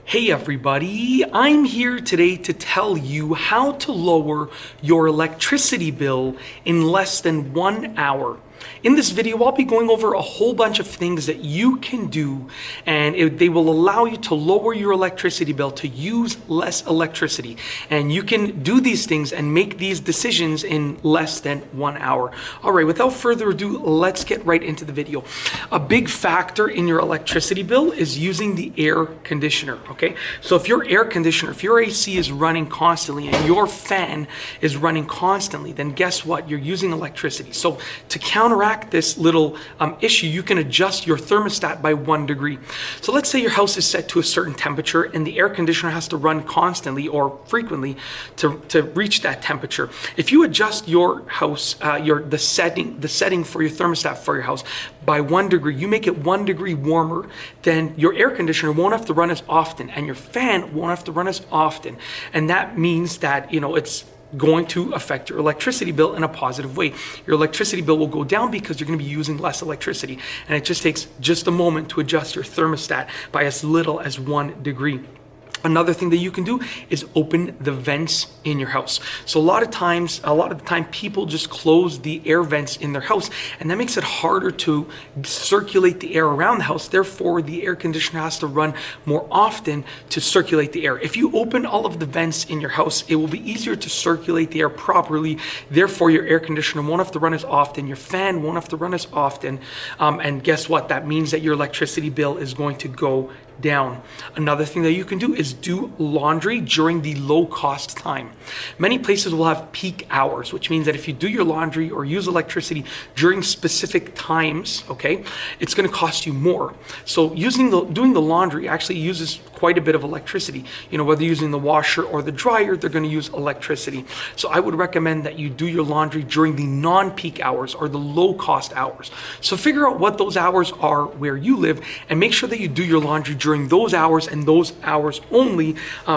Hey everybody, I'm here today to tell you how to lower your electricity bill in less than 1 hour. In this video, I'll be going over a whole bunch of things that you can do, and they will allow you to lower your electricity bill, to use less electricity. And you can do these things and make these decisions in less than 1 hour. All right, without further ado, let's get right into the video. A big factor in your electricity bill is using the air conditioner, okay? So if your air conditioner, if your AC is running constantly and your fan is running constantly, then guess what? You're using electricity. So to counteract this little issue, you can adjust your thermostat by 1 degree. So let's say your house is set to a certain temperature and the air conditioner has to run constantly or frequently to reach that temperature. If you adjust your house, the setting for your thermostat for your house by 1 degree, you make it 1 degree warmer, then your air conditioner won't have to run as often and your fan won't have to run as often. And that means that, it's going to affect your electricity bill in a positive way. Your electricity bill will go down because you're going to be using less electricity. And it just takes just a moment to adjust your thermostat by as little as 1 degree. Another thing that you can do is open the vents in your house. So a lot of the time people just close the air vents in their house, and that makes it harder to circulate the air around the house. Therefore, the air conditioner has to run more often to circulate the air. If you open all of the vents in your house, it will be easier to circulate the air properly. Therefore, your air conditioner won't have to run as often. Your fan won't have to run as often. And guess what? That means that your electricity bill is going to go down. Another thing that you can do is do laundry during the low cost time. Many places will have peak hours, which means that if you do your laundry or use electricity during specific times, okay, it's going to cost you more. So doing the laundry actually uses quite a bit of electricity. Whether using the washer or the dryer, they're going to use electricity. So I would recommend that you do your laundry during the non-peak hours or the low cost hours. So figure out what those hours are where you live and make sure that you do your laundry during those hours and those hours only,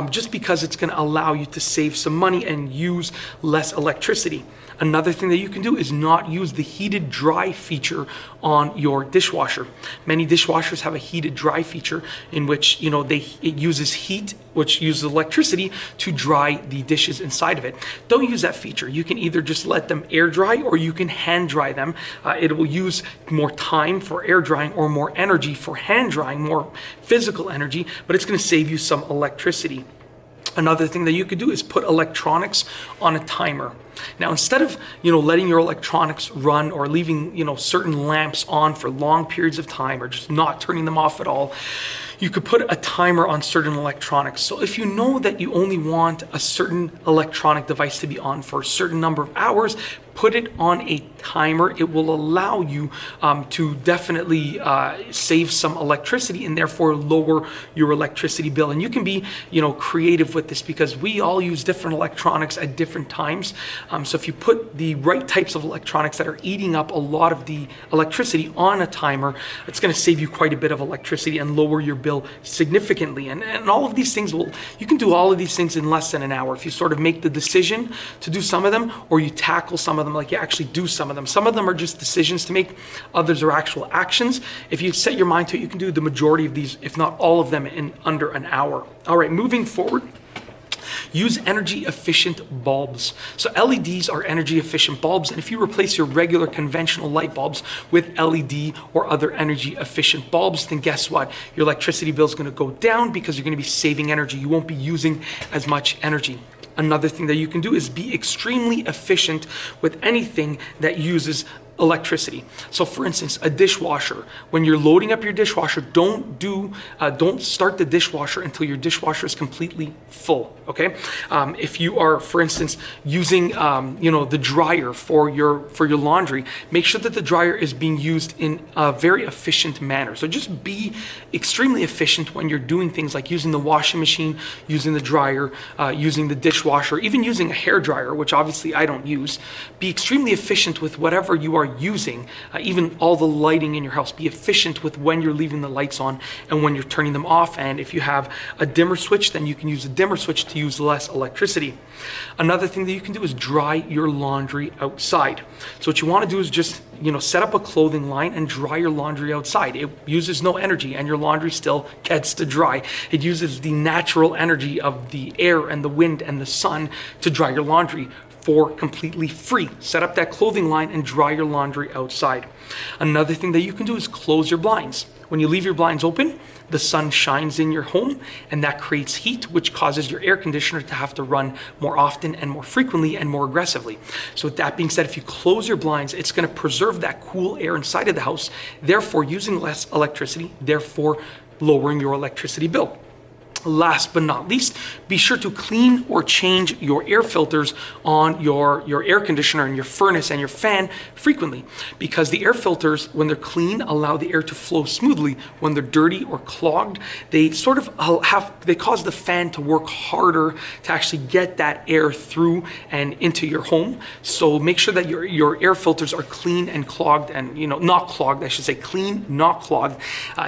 just because it's going to allow you to save some money and use less electricity. Another thing that you can do is not use the heated dry feature on your dishwasher. Many dishwashers have a heated dry feature in which it uses heat, which uses electricity to dry the dishes inside of it. Don't use that feature. You can either just let them air dry or you can hand dry them. It will use more time for air drying or more energy for hand drying, more physical energy, but it's going to save you some electricity. Another thing that you could do is put electronics on a timer. Now, instead of, letting your electronics run or leaving, certain lamps on for long periods of time or just not turning them off at all, you could put a timer on certain electronics. So if you know that you only want a certain electronic device to be on for a certain number of hours, put it on a timer. It will allow you to definitely save some electricity and therefore lower your electricity bill. And you can be, creative with this because we all use different electronics at different times. So if you put the right types of electronics that are eating up a lot of the electricity on a timer, it's going to save you quite a bit of electricity and lower your bill significantly. And all of these things you can do all of these things in less than an hour if you sort of make the decision to do some of them, or you tackle some of them like you actually do some of them. Some of them are just decisions to make, others are actual actions. If you set your mind to it, you can do the majority of these, if not all of them, in under an hour. All right, moving forward. Use energy efficient bulbs. So LEDs are energy efficient bulbs, and if you replace your regular conventional light bulbs with LED or other energy efficient bulbs, then guess what? Your electricity bill is going to go down because you're going to be saving energy. You won't be using as much energy. Another thing that you can do is be extremely efficient with anything that uses electricity. So for instance, a dishwasher. When you're loading up your dishwasher, don't start the dishwasher until your dishwasher is completely full, okay? If you are, for instance, using the dryer for your laundry, make sure that the dryer is being used in a very efficient manner. So just be extremely efficient when you're doing things like using the washing machine, using the dryer, using the dishwasher, even using a hair dryer, which obviously I don't use. Be extremely efficient with whatever you are using. Even all the lighting in your house, be efficient with when you're leaving the lights on and when you're turning them off. And if you have a dimmer switch, then you can use a dimmer switch to use less electricity. Another thing that you can do is dry your laundry outside. So what you want to do is just, set up a clothing line and dry your laundry outside. It uses no energy and your laundry still gets to dry. It uses the natural energy of the air and the wind and the sun to dry your laundry for completely free. Set up that clothing line and dry your laundry outside. Another thing that you can do is close your blinds. When you leave your blinds open, the sun shines in your home and that creates heat, which causes your air conditioner to have to run more often and more frequently and more aggressively. So with that being said, if you close your blinds, it's going to preserve that cool air inside of the house, therefore using less electricity, therefore lowering your electricity bill. Last but not least, be sure to clean or change your air filters on your air conditioner and your furnace and your fan frequently, because the air filters, when they're clean, allow the air to flow smoothly. When they're dirty or clogged, they cause the fan to work harder to actually get that air through and into your home. So make sure that your air filters are clean and clogged, and not clogged, I should say clean, not clogged.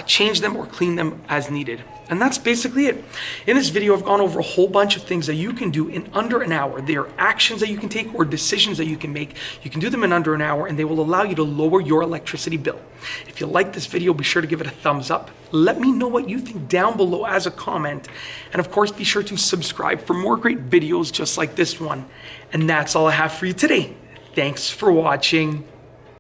Change them or clean them as needed. And that's basically it. In this video, I've gone over a whole bunch of things that you can do in under an hour. They are actions that you can take or decisions that you can make. You can do them in under an hour and they will allow you to lower your electricity bill. If you like this video, be sure to give it a thumbs up. Let me know what you think down below as a comment. And of course, be sure to subscribe for more great videos just like this one. And that's all I have for you today. Thanks for watching.